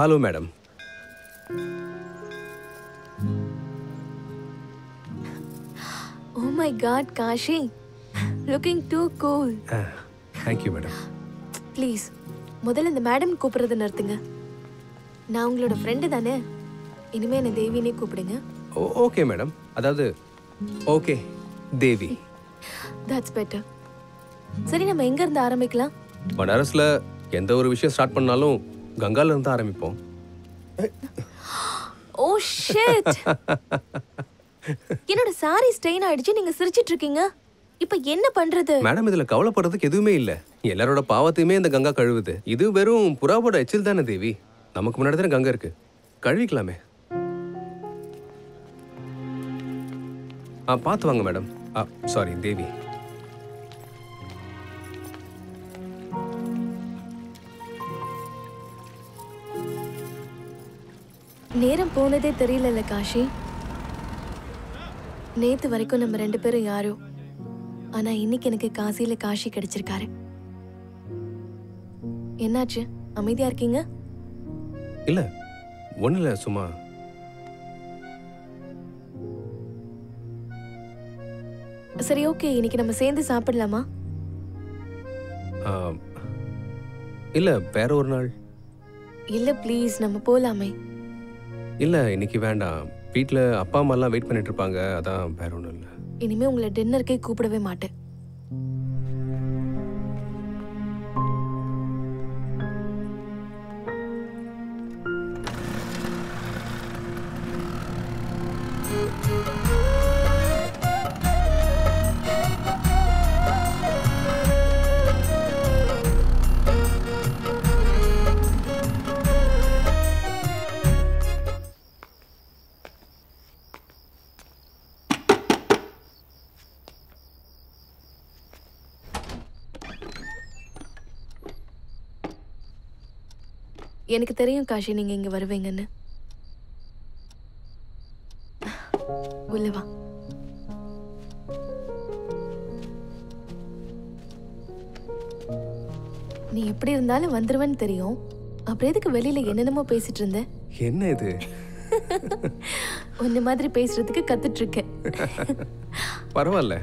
Hello madam. Oh my God, Kashi. Looking too cool. Thank you madam. Please, முதல்ல இந்த madam கூப்பிடுறத நிறுத்துங்க. நான் உங்களோட ஃப்ரெண்டு தானே. இனிமே என்ன தேவினே கூப்பிடுங்க. Okay madam. அதாவது ஓகே தேவி. That's better. சரி, நம்ம எங்க இருந்து ஆரம்பிக்கலாம்? பனாரஸ்ல எந்த ஒரு விஷயம் ஸ்டார்ட் பண்ணாலும் கங்கால இருந்து ஆரம்பிப்போம். Oh shit. என்னோட சாரி ஸ்டெயின் ஆயிடுச்சு, நீங்க சிரிச்சிட்டு இருக்கீங்க. இப்போ என்ன பண்றது? மேடம், இதுல கவலைப்படுறதுக்கு எதுவுமே இல்ல. எல்லாரோட பாவத்தையுமே இந்த கங்கா கழுவுது. இது வெறும் புறாவோட எச்சில் தானே தேவி. நமக்கு முன்னாடி தானே கங்கா இருக்கு, கழுவிக்கலாமே. பார்த்து வாங்க மேடம். சாரி தேவி. நேரம் போனதே தெரியல காஷி. நேத்து வரைக்கும் நம்ம 2 பேரும் யாரோ, ஆனா இன்னைக்கு எனக்கு காசியில காஷி கிடைச்சிருக்காரு. என்னாச்சு, அமைதியா இருக்கீங்க? இல்ல ஒண்ணு இல்ல, சும்மா. சரி, ஓகே, இன்னைக்கு நம்ம சேர்ந்து சாப்பிடலாமா? இல்ல வேற ஒரு நாள். இல்ல ப்ளீஸ், நம்ம போலாமே. இல்ல இன்னைக்கு வேண்டாம். வீட்ல அப்பா அம்மா எல்லாம் வெயிட் பண்ணிட்டு இருப்பாங்க, அதான் வேற ஒண்ணும் இல்ல. இனிமே உங்களை டின்னருக்கே கூப்பிடவே மாட்டேன். எனக்கு தெரியும் காஷி, நீங்க இங்க வருவீங்கன்னு. உள்ள வா. நீ எப்படி இருந்தாலும் வந்துருவன்னு தெரியும். அப்புறம் எதுக்கு வெளியில என்னென்னமோ பேசிட்டு இருந்த? என்ன இது? உன்ன மாதிரி பேசுறதுக்கு கத்துட்டு இருக்கேன். பரவாயில்ல,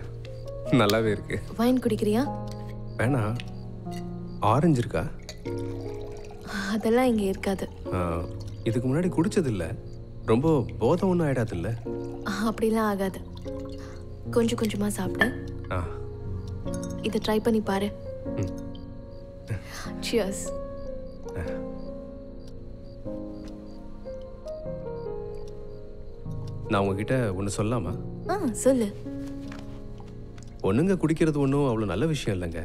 நல்லாவே இருக்கு. வைன் குடிக்கிறியா? வேணா. ஆரஞ்சு இருக்கா? அதெல்லாம் இங்க இருக்காது. இதுக்கு முன்னாடி குடிச்சது இல்ல. ரொம்ப போதை ஒன்றும் ஆயிடாது இல்ல? அப்படிலாம் ஆகாது. கொஞ்சம் கொஞ்சமா சாப்பிடு. இதை ட்ரை பண்ணி பாரு. Cheers. நான் உங்ககிட்ட ஒன்று சொல்லலாமா? சொல்லு. பொண்ணுங்க குடிக்கிறது ஒன்றும் அவ்வளோ நல்ல விஷயம் இல்லைங்க.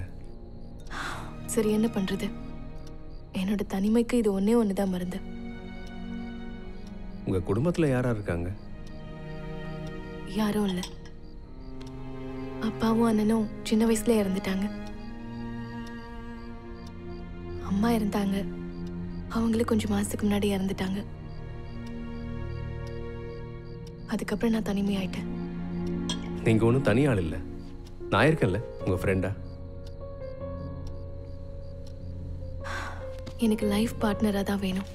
சரி, என்ன பண்றது? என்னோட தனிமைக்கு இது ஒன்னே ஒண்ணுதான் மருந்து. உங்க குடும்பத்துல யாரா இருக்காங்க? யாரும் இல்ல. அப்பாவும் அண்ணனும் சின்ன வயசுல இறந்துட்டாங்க. அம்மா இருந்தாங்க, அவங்களும் கொஞ்சம் மாசத்துக்கு முன்னாடி இறந்துட்டாங்க. அதுக்கப்புறம் நான் தனிமையாயிட்டேன். நீங்க ஒன்றும் தனி ஆள் இல்லை, நான் இருக்கேன்ல உங்க ஃப்ரெண்டா. எனக்கு லைஃப் பார்ட்னராக தான் வேணும்.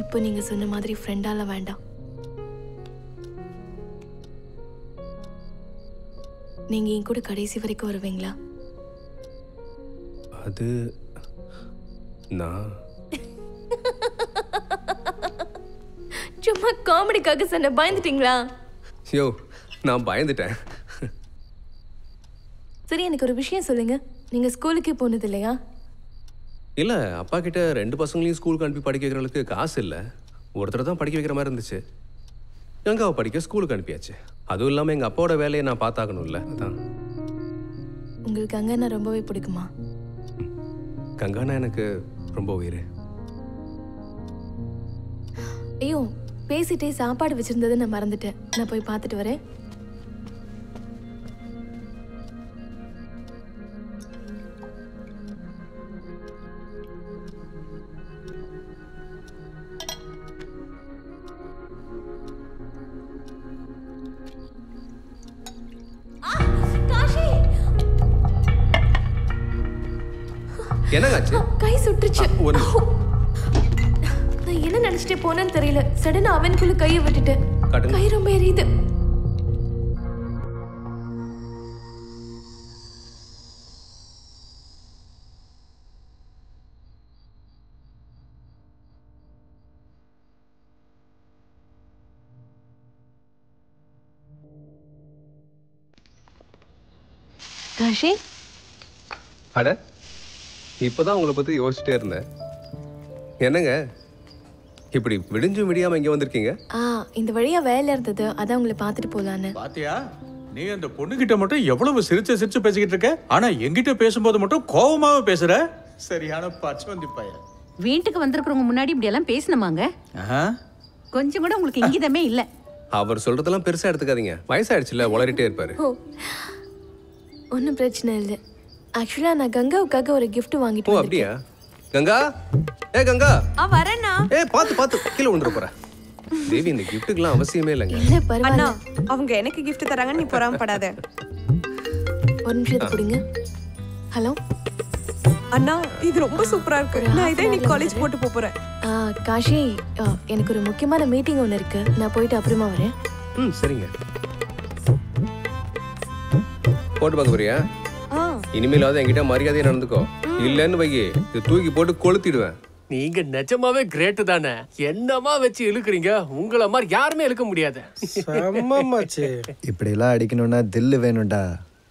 இப்போ நீங்க சொன்ன மாதிரி ஃப்ரெண்டால வேண்டாம். நீங்க என் கூட கடைசி வரைக்கும் வருவீங்களா? அது நான் சும்மா காமெடிக்காக சொன்ன. பயந்துட்டீங்களா? யோ, நான் பயந்துட்டேன். சரி, எனக்கு ஒரு விஷயம் சொல்லுங்க. நீங்க ஸ்கூலுக்கே போனது இல்லையா? இல்லை, அப்பா கிட்ட 2 பசங்களையும் ஸ்கூலுக்கு அனுப்பி படிக்க வைக்கிறவங்களுக்கு காசு இல்லை. ஒருத்தர் தான் படிக்க வைக்கிற மாதிரி இருந்துச்சு. கங்காவை படிக்க ஸ்கூலுக்கு அனுப்பியாச்சு. அதுவும் இல்லாமல் எங்கள் அப்பாவோட வேலையை நான் பார்த்தாகணும்ல, அதான். உங்களுக்கு கங்கானா ரொம்பவே பிடிக்குமா? கங்கானா எனக்கு ரொம்ப உயிர். ஐயோ, பேசிட்டே சாப்பாடு வச்சிருந்ததை நான் மறந்துட்டேன். நான் போய் பார்த்துட்டு வரேன். என்னங்காச்சு? கை சுட்டுச்சு. நினைச்சிட்டே போனேன்னு தெரியல, சடனா அவனுக்குள்ள கையை விட்டுட்டேன். காட்டுங்க. கை ரொம்ப எரியுது. காஷி, அட இப்போதான் உங்களை பற்றி யோசிச்சுட்டே இருந்தேன். என்னங்க இப்படி விடிஞ்சும் விடியாம இங்கே வந்திருக்கீங்க? இந்த வழியா வேலை இருந்தது, அதான் உங்களை பார்த்துட்டு போலான்னு. பாத்தியா, நீ அந்த பொண்ணுகிட்ட மட்டும் எவ்வளவு சிரிச்சு சிரிச்சு பேசிக்கிட்டு இருக்க, ஆனா என்கிட்ட பேசும்போது மட்டும் கோவமாவே பேசுற. சரியான பச்சவந்தி பையன். வீட்டுக்கு வந்திருக்கிறவங்க முன்னாடி இப்படி எல்லாம் பேசணுமாங்க? கொஞ்சம் கூட உங்களுக்கு இங்கிதமே இல்ல. அவர் சொல்றதெல்லாம் பெருசா எடுத்துக்காதீங்க, வயசாயிடுச்சுல, உளறிட்டே இருப்பாரு. ஒன்றும் பிரச்சனை இல்லை. ஆக்சுவலா நான் கங்காவுக்காக ஒரு gift வாங்கிட்டு ஓ வந்திருக்கேன். அப்படியா? கங்கா, ஏ கங்கா, வரேண்ணா. ஏ பார்த்து பார்த்து கீழே விழுந்துற போற. தேவி, இந்த கிஃப்ட்டுக்கெல்லாம் அவசியமே இல்லைங்க. இல்ல பரவாயில்ல. அண்ணா, அவங்க எனக்கு gift தராங்க, நீ பொறாமப்படாத. ஒரு நிமிஷம் கொடுங்க. ஹலோ அண்ணா, இது ரொம்ப சூப்பரா இருக்கு. நான் இதே நீ காலேஜ் போட்டு போறேன். காஷி, எனக்கு ஒரு முக்கியமான மீட்டிங் ஒன்று இருக்கு, நான் போயிட்டு அப்புறமா வரேன். சரிங்க. போட்டு பார்க்க போறியா? இனிமேலாவது என்கிட்ட மரியாதையா நடந்துக்கோ, இல்லன்னு வையே இது தூக்கி போட்டு கொளுத்திடுவேன். நீங்க நிஜமாவே கிரேட் தானே. என்னமா வச்சு இழுக்குறீங்க, உங்கள மாதிரி யாருமே இழுக்க முடியாது. இப்படி எல்லாம் அடிக்கணும்னா தில்லு வேணும்டா.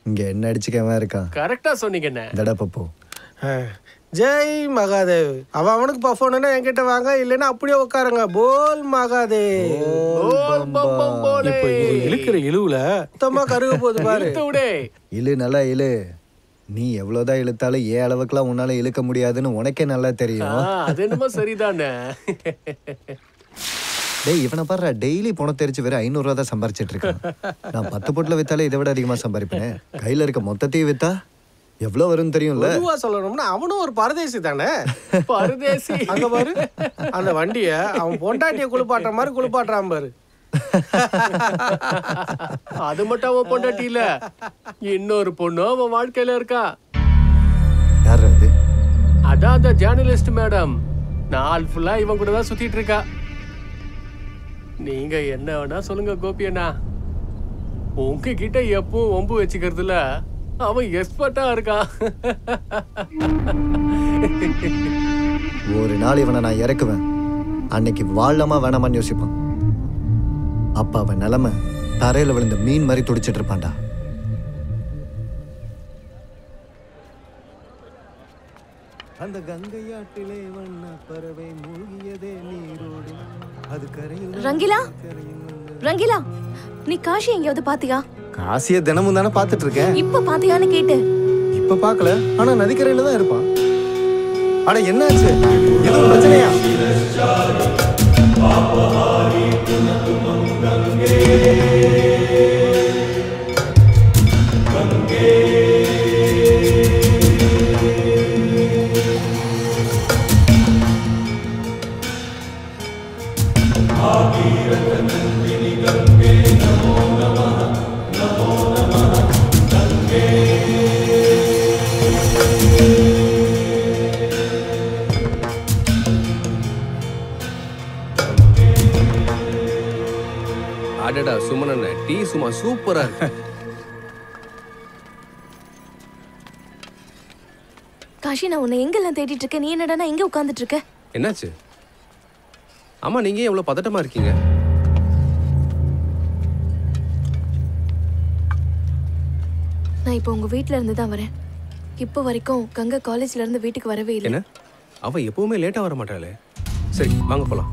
இங்க என்ன அடிச்சுக்கவன் இருக்கான். கரெக்டா சொன்னீங்கண்ணே. தடா பப்போ. ஜெய் மகாதேவ். அவனுக்கு பஃபோனா என்கிட்ட வாங்க, இல்லைன்னா அப்படியே உட்காருங்க. போல் மகாதேவ். இப்ப இழுக்கிற இழுவுல மொத்தமா கருக போகுது பாரு. இழு, நல்லா இழு. நீ எவ்வளவுதான் இழுத்தாலும் ஏன் அளவுக்குலாம் உன்னால இழுக்க முடியாதுன்னு உனக்கே நல்லா தெரியும். அது என்னமோ சரிதானே. டேய், இவனை பாரு, டெய்லி பணம் தெரிச்சு வேற 500 ரூபா தான் சம்பாரிச்சிட்டு இருக்கான். நான் 10 பொட்டில் வித்தாலே இதை விட அதிகமா சம்பாதிப்பேன். கையில இருக்க மொத்தத்தையும் வித்தா எவ்வளவு வரும்னு தெரியும்ல. பொதுவா சொல்லணும்னா அவனும் ஒரு பரதேசி தானே. பரதேசி. அங்க பாரு, அந்த வண்டிய அவன் பொண்டாட்டிய குளிப்பாட்டுற மாதிரி குளிப்பாட்டுறான் பாரு. அது மட்டும் அவன் பொண்டாட்டி இல்ல, இன்னொரு பொண்ணு அவன் வாழ்க்கையில இருக்கா. யார் அது? அதான் அந்த ஜேர்னலிஸ்ட் மேடம். நாள் ஃபுல்லா இவன் கூட தான் சுத்திட்டு இருக்கா. நீங்க என்ன வேணா சொல்லுங்க கோபி அண்ணா, உங்ககிட்ட எப்பவும் ஒம்பு வச்சுக்கிறதுல அவன் எக்ஸ்பர்ட்டா இருக்கான். ஒரு நாள் இவனை நான் இறக்குவேன், அன்னைக்கு வாழலாமா வேணாமான்னு யோசிப்பான். அப்ப அவன் நிலைமை தரையில விழுந்த மீன் மாதிரி துடிச்சிட்டு இருப்பான்டா. அந்த கங்கையாட்டிலே வண்ண பறவை மூழ்கியதே நீரோடு அது கரையில். ரங்கிலா, ரங்கிலா, நீ காஷி எங்கேயாவது பாத்தியா? காசிய தினமும் தானே பாத்துட்டு இருக்கேன். இப்ப பாத்தியான்னு கேட்டேன். இப்ப பாக்கல, ஆனா நதிக்கரையில தான் இருப்பான். ஆனா என்னாச்சு, எதுவும் பிரச்சனையா? அடடா சுமன் அண்ணன், டீ சும்மா சூப்பரா இருக்கு. காஷி, நான் உன்னை எங்கெல்லாம் தேடிட்டு இருக்கேன், நீ என்னடா எங்க உட்கார்ந்துட்டு இருக்க? என்னாச்சு? ஆமா, நீங்க ஏன் இவ்வளவு பதட்டமா இருக்கீங்க? நான் இப்போ உங்க வீட்ல இருந்து தான் வரேன். இப்போ வரைக்கும் கங்கா காலேஜ்ல இருந்து வீட்டுக்கு வரவே இல்லை. என்ன, அவ எப்பவுமே லேட்டா வர மாட்டாளே. சரி வாங்க போலாம்.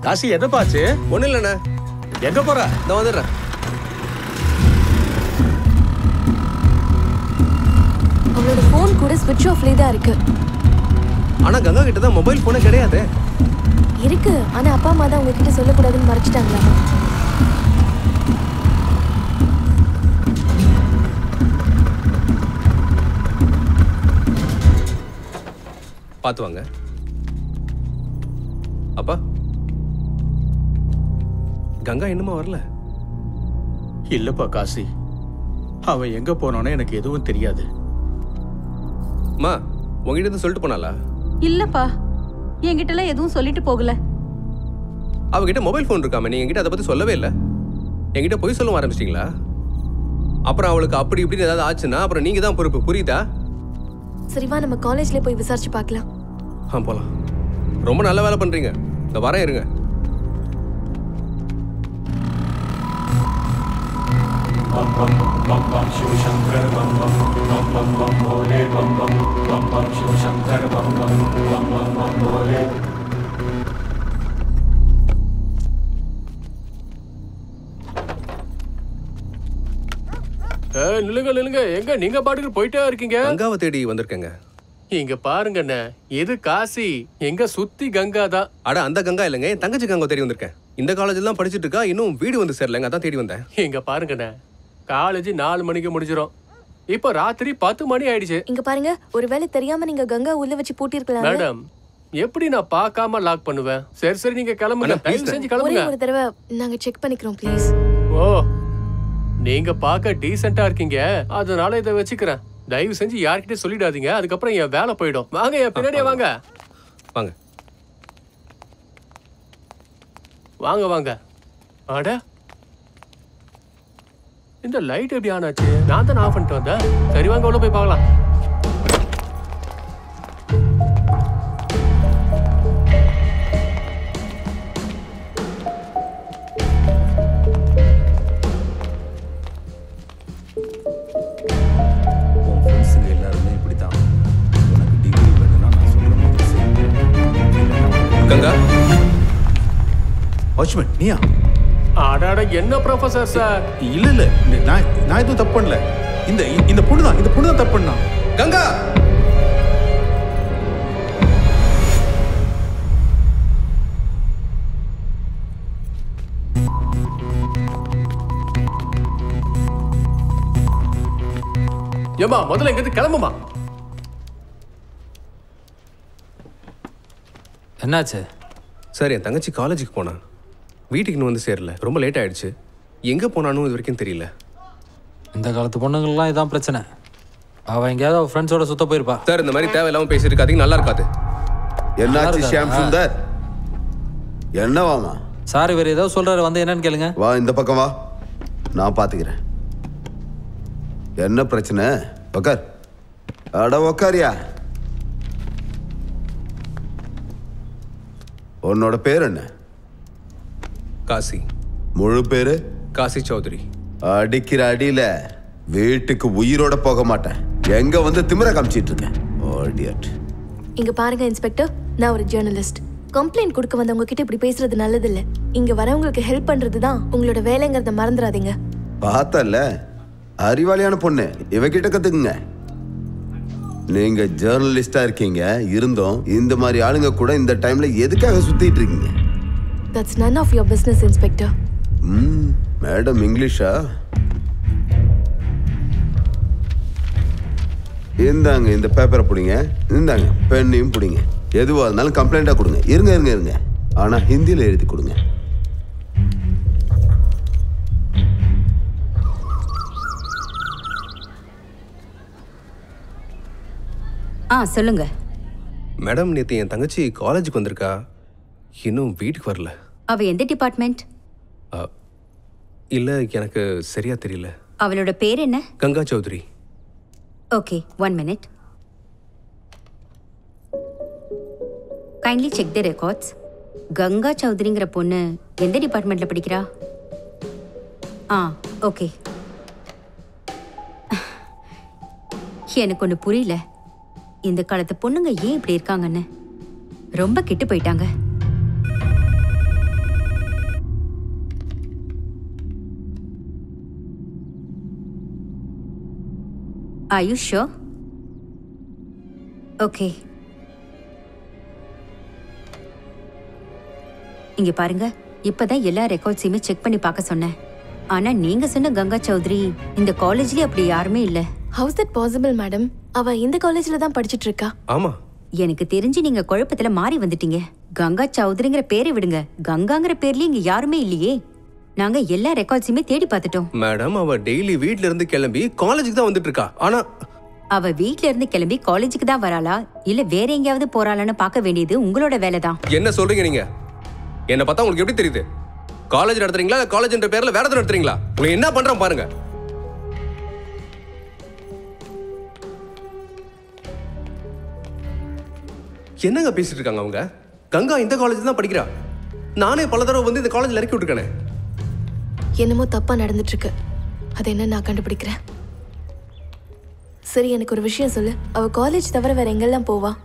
காசி, எதை பாச்சு? ஒண்ணு இல்லண்ணே. எங்க போற? நான் வந்துடுறேன். அவளோட போன் கூட ஸ்விட்ச் ஆஃப்லயே தான் இருக்கு. ஆனா கங்கா கிட்ட தான் மொபைல் போனே கிடையாது. இருக்கு, ஆனா அப்பா அம்மா தான் உங்ககிட்ட சொல்லக்கூடாதுன்னு மறைச்சிட்டாங்களா? பார்த்து வாங்க. அப்பா, கங்கா இன்னுமா வரல? இல்லப்பா காசி, அவன் எங்க போனானோ எனக்கு எதுவும் தெரியாது. அம்மா, உங்ககிட்ட இருந்து சொல்லிட்டு போனாளா? இல்லப்பா, என்கிட்ட எல்லாம் எதுவும் சொல்லிட்டு போகல. அவகிட்ட மொபைல் ஃபோன் இருக்காம நீ என்கிட்ட அதை பத்தி சொல்லவே இல்லை. என்கிட்ட போய் சொல்ல ஆரம்பிச்சிட்டீங்களா? அப்புறம் அவளுக்கு அப்படி இப்படின்னு ஏதாவது ஆச்சுன்னா அப்புறம் நீங்க தான் பொறுப்பு, புரியுதா? சரிவா, நம்ம காலேஜ்ல போய் விசாரிச்சு பார்க்கலாம். போலாம். ரொம்ப நல்ல வேலை பண்றீங்க. இந்த வரேன் இருங்க. நில்லுங்க நில்லுங்க, எங்க நீங்க பாட்டுக்கு போயிட்டே இருக்கீங்க? கங்காவை தேடி வந்திருக்கேங்க. இங்க பாருங்கண்ணே, இது காசி, எங்க சுத்தி கங்கா தான். அட அந்த கங்கா இல்லைங்க, என் தங்கச்சி கங்கா தேடி வந்திருக்கேன். இந்த காலேஜ்ல தான் படிச்சுட்டு இருக்கா, இன்னும் வீடு வந்து சேரலங்க, அதான் தேடி வந்தேன். இங்க பாருங்கண்ணே, காலேஜ் 4 மணிக்கு முடிஞ்சிடும். இப்ப ராத்திரி 10 மணி ஆயிடுச்சு. இங்க பாருங்க, ஒருவேளை தெரியாம நீங்க கங்கா உள்ள வச்சு பூட்டி இருக்கலாம். மேடம், எப்படி நான் பார்க்காம லாக் பண்ணுவேன்? சரி சரி, நீங்க கிளம்புங்க, தயவு செஞ்சு ஒரே கிளம்புங்க. ஒரு தடவை நாங்க செக் பண்ணிக்கிறோம் ப்ளீஸ். ஓ, நீங்க பார்க்க டீசென்ட்டா இருக்கீங்க, அதனால இதை வச்சுக்கிறேன். தயவு செஞ்சு யார்கிட்ட சொல்லிடாதீங்க, அதுக்கப்புறம் என் வேலை போயிடும். வாங்க, என் பின்னாடியே வாங்க. வாங்க வாங்க வாங்க. அட, இந்த லைட் எப்படி ஆன் ஆச்சு? நான் தான் ஆஃப் பண்ணிட்டு வந்தேன். சரி வாங்க, உள்ள போய் பார்க்கலாம். கங்கா, வாட்ச்மேன் நீயா? அடாட, என்ன ப்ரொஃபசர் சார்? இல்ல இல்ல, நான் எதுவும் தப்பு பண்ணல. இந்த பொண்ணு தான் தப்பு பண்ணா. கங்கா, ஏமா, முதல்ல இங்க இருந்து கிளம்புமா. என்னாச்சு? சார், என் தங்கச்சி காலேஜுக்கு போனான், வீட்டுக்கு இன்னும் வந்து சேரல. ரொம்ப லேட் ஆயிடுச்சு. எங்கே போனானும் இது வரைக்கும் தெரியல. இந்த காலத்து பொண்ணுங்கள்லாம் இதான் பிரச்சனை. அவள் எங்கேயாவது அவள் ஃப்ரெண்ட்ஸோட சுத்த போயிருப்பா. சார், இந்த மாதிரி தேவையில்லாமல் பேசியிருக்காதீங்க, நல்லா இருக்காது. என்னாச்சு ஷியாம் சுந்தர்? என்னவாமா? சார், இவர் ஏதோ சொல்றாரு, வந்து என்னன்னு கேளுங்க. வா, இந்த பக்கம் வா, நான் பார்த்துக்கிறேன். என்ன பிரச்சனை? உக்கார். அட உக்காரியா. உன்னோட பேர் என்ன? காசி. முழு பேரு? காசி சௌத்ரி. அடிக்கிற அடியில வீட்டுக்கு உயிரோட போக மாட்டேன். எங்க வந்து திமிர காமிச்சிட்டு இருக்கேன். இங்க பாருங்க இன்ஸ்பெக்டர், நான் ஒரு ஜேர்னலிஸ்ட். கம்ப்ளைண்ட் கொடுக்க வந்தவங்க கிட்ட இப்படி பேசுறது நல்லது இல்ல. இங்க வரவங்களுக்கு ஹெல்ப் பண்றது தான் உங்களோட வேலைங்கிறத மறந்துடாதீங்க. பார்த்தல, அறிவாளியான பொண்ணு, இவகிட்ட கத்துக்குங்க. நீங்க ஜேர்னலிஸ்டா இருக்கீங்க, இருந்தோம் இந்த மாதிரி ஆளுங்க கூட இந்த டைம்ல எதுக்காக சுத்திட்டு இருக்கீங்க? That's none of your business, Inspector. Madam இங்கிலீஷா? இந்தாங்க இந்த பேப்பரை பிடிங்க, இந்தாங்க பெண்ணையும் பிடிங்க. எதுவாக இருந்தாலும் கம்ப்ளைண்டா கொடுங்க. இருங்க, ஆனா ஹிந்தியில எழுதி கொடுங்க. சொல்லுங்க. மேடம், நேற்று என் தங்கச்சி காலேஜுக்கு வந்திருக்கா, இன்னும் வீட்டுக்கு வரல. அவ எந்த டிபார்ட்மெண்ட்? இல்ல, எனக்கு சரியா தெரியல. அவளோட பேர் என்ன? Ganga Chaudhary. Okay, 1 minute. Kindly check the records. Ganga சௌத்ரிங்கிற பொண்ணு எந்த டிபார்ட்மெண்ட்ல படிக்கிறா? ஓகே. எனக்கு ஒன்று புரியல, இந்த காலத்து பொண்ணுங்க ஏன் இப்படி இருக்காங்கன்னு. ரொம்ப கெட்டு போயிட்டாங்க. Are you sure? Okay. இங்க பாருங்க, இப்பதான் எல்லா ரெக்கார்ட்ஸையுமே செக் பண்ணி பார்க்க சொன்னேன். ஆனா நீங்க சொன்ன கங்கா சௌத்ரி இந்த காலேஜ்லயே அப்படி யாருமே இல்ல. How is that possible, madam? அவ இந்த காலேஜ்ல தான் படிச்சிட்டு இருக்கா. ஆமா. எனக்கு தெரிஞ்சு நீங்க குழப்பத்துல மாறி வந்துட்டீங்க. கங்கா சௌத்ரிங்கிற பேரை விடுங்க, கங்காங்கிற பேர்லயே இங்க யாருமே இல்லையே. நாங்க எல்லா ரெக்கார்ட்ஸையுமே தேடி பார்த்துட்டோம். மேடம், அவ டெய்லி வீட்ல இருந்து கிளம்பி காலேஜுக்கு தான் வந்துட்டு இருக்கா. ஆனா அவ வீட்ல இருந்து கிளம்பி காலேஜுக்கு தான் வராளா இல்ல வேற எங்கேயாவது போறாளான்னு பார்க்க வேண்டியது உங்களோட வேலை தான். என்ன சொல்றீங்க நீங்க? என்ன பார்த்தா உங்களுக்கு எப்படி தெரியுது? காலேஜ் நடத்துறீங்களா இல்ல காலேஜ்ன்ற பேர்ல வேற எதுவும் நடத்துறீங்களா? உங்களுக்கு என்ன பண்றோம் பாருங்க. என்னங்க பேசிட்டு இருக்காங்க அவங்க? கங்கா இந்த காலேஜ் தான் படிக்கிறா. நானே பல தடவை வந்து இந்த காலேஜ்ல இறக்கி விட்டுருக்கேனே. என்னமோ தப்பா நடந்துட்டு இருக்கு. அது என்ன நான் கண்டுபிடிக்கிறேன். சரி, எனக்கு ஒரு விஷயம் சொல்லு. அவ காலேஜ் தவிர வேற எங்கெல்லாம் போவா?